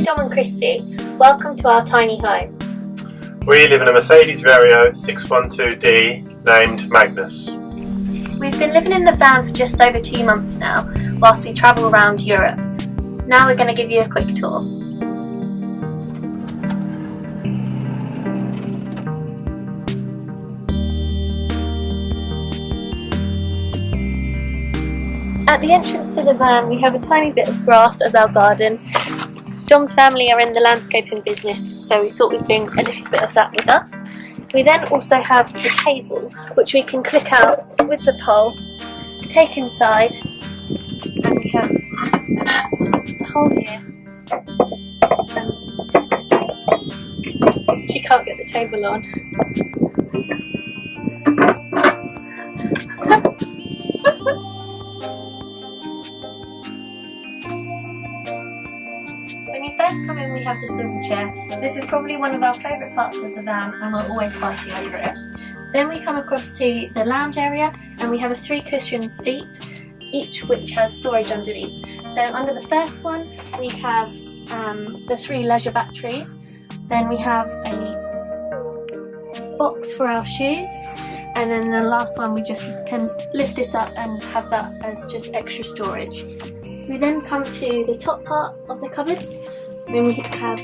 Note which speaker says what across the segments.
Speaker 1: Dear Dom and Christie, welcome to our tiny home.
Speaker 2: We live in a Mercedes Vario 612D named Magnus.
Speaker 1: We've been living in the van for just over 2 months now, whilst we travel around Europe. Now we're going to give you a quick tour. At the entrance to the van we have a tiny bit of grass as our garden. Dom's family are in the landscaping business, so we thought we'd bring a little bit of that with us. We then also have the table, which we can click out with the pole, take inside, and we have a hole here. She can't get the table on. When you first come in we have the swivel chair. This is probably one of our favourite parts of the van and we're always fighting over it. Then we come across to the lounge area and we have a 3-cushion seat, each which has storage underneath. So under the first one we have the 3 leisure batteries. Then we have a box for our shoes. And then the last one we just can lift this up and have that as just extra storage. We then come to the top part of the cupboards. Then we have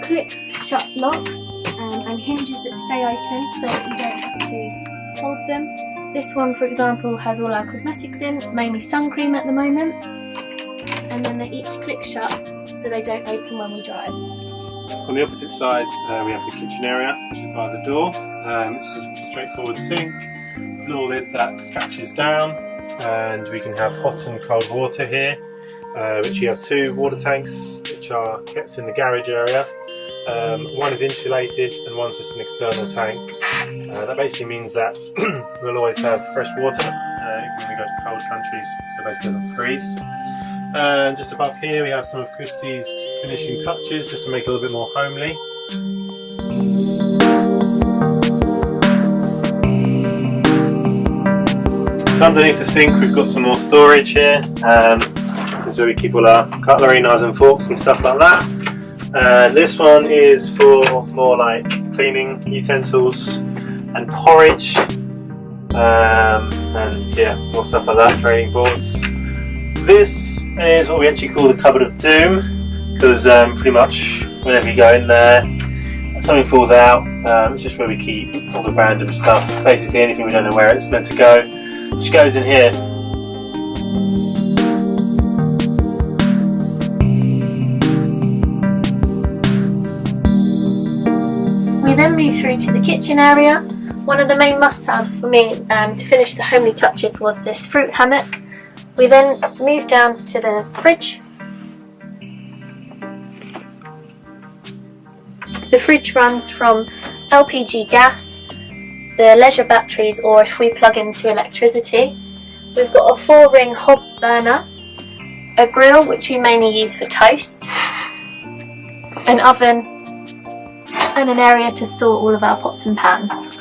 Speaker 1: click shut locks and hinges that stay open so that you don't have to hold them. This one, for example, has all our cosmetics in, mainly sun cream at the moment. And then they each click shut so they don't open when we drive.
Speaker 2: On the opposite side we have the kitchen area, which is by the door. This is a straightforward sink, floor lid that catches down, and we can have hot and cold water here, which you have 2 water tanks which are kept in the garage area. One is insulated and one's just an external tank. That basically means that we'll always have fresh water even when we go to cold countries, so it basically doesn't freeze. And just above here we have some of Christie's finishing touches just to make it a little bit more homely. So underneath the sink we've got some more storage here. This is where we keep all our cutlery, knives and forks and stuff like that. And this one is for more like cleaning utensils and porridge. And yeah, more stuff like that, training boards. This is what we actually call the cupboard of doom, because pretty much whenever you go in there something falls out. It's just where we keep all the random stuff, basically anything we don't know where it's meant to go, which goes in here.
Speaker 1: We then move through to the kitchen area. One of the main must-haves for me to finish the homely touches was this fruit hammock. We then move down to the fridge. The fridge runs from LPG gas, the leisure batteries, or if we plug into electricity. We've got a 4-ring hob burner, a grill which we mainly use for toast, an oven, and an area to store all of our pots and pans.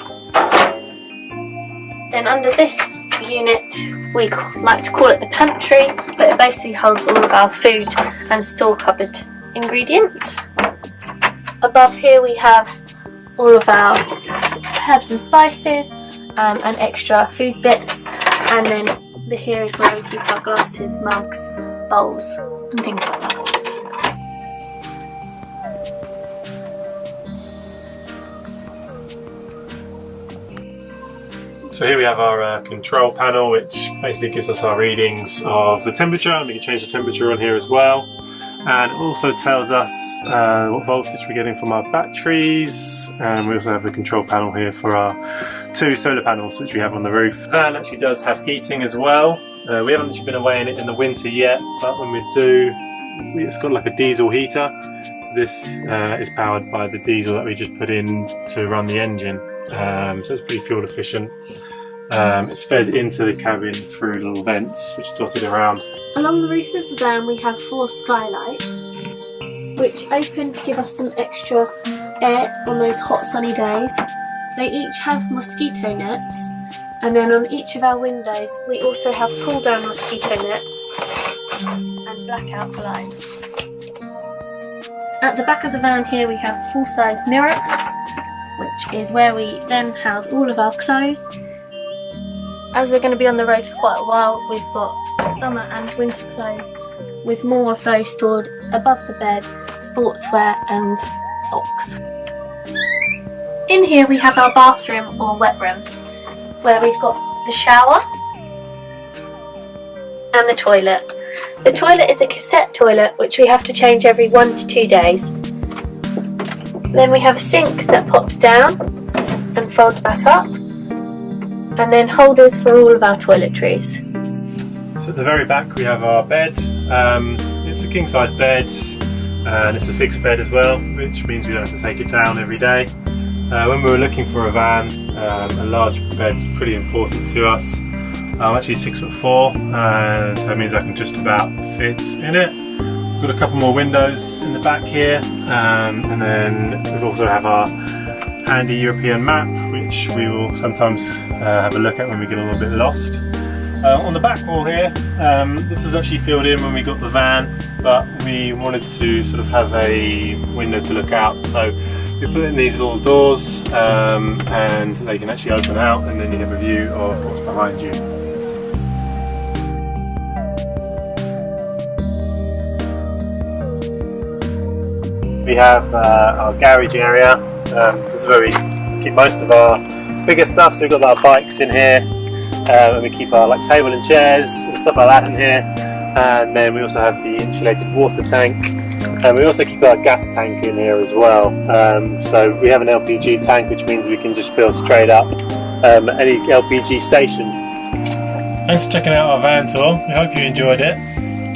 Speaker 1: Then under this unit we like to call it the pantry, but it basically holds all of our food and store cupboard ingredients. Above here we have all of our herbs and spices and extra food bits, and then here is where we keep our glasses, mugs, bowls and things like that.
Speaker 2: So here we have our control panel, which basically gives us our readings of the temperature, and we can change the temperature on here as well. And it also tells us what voltage we're getting from our batteries, and we also have the control panel here for our 2 solar panels which we have on the roof. The van actually does have heating as well. We haven't actually been away in it in the winter yet, but when we do, it's got like a diesel heater. So this is powered by the diesel that we just put in to run the engine. So it's pretty fuel efficient. It's fed into the cabin through little vents which are dotted around.
Speaker 1: Along the roof of the van we have 4 skylights which open to give us some extra air on those hot sunny days. They each have mosquito nets, and then on each of our windows we also have pull down mosquito nets and blackout blinds. At the back of the van here we have a full-size mirror, which is where we then house all of our clothes. As we're going to be on the road for quite a while, we've got summer and winter clothes, with more of those stored above the bed, sportswear and socks. In here we have our bathroom or wet room, where we've got the shower and the toilet. The toilet is a cassette toilet which we have to change every 1 to 2 days. Then we have a sink that pops down and folds back up, and then holders for all of our toiletries.
Speaker 2: So at the very back we have our bed. It's a king size bed and it's a fixed bed as well, which means we don't have to take it down every day. When we were looking for a van, a large bed was pretty important to us. I'm actually 6'4", so that means I can just about fit in it. We've got a couple more windows in the back here, and then we also have our handy European map, which we will sometimes have a look at when we get a little bit lost. On the back wall here, this was actually filled in when we got the van, but we wanted to sort of have a window to look out, so we put in these little doors, and they can actually open out, and then you have a view of what's behind you. We have our garage area. This is where we keep most of our bigger stuff, so we've got our bikes in here, and we keep our table and chairs and stuff like that in here, and then we also have the insulated water tank, and we also keep our gas tank in here as well. So we have an LPG tank, which means we can just fill straight up at any LPG station. Thanks for checking out our van tour. We hope you enjoyed it.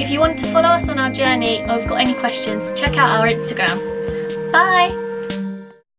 Speaker 1: If you want to follow us on our journey or have got any questions, check out our Instagram. Bye!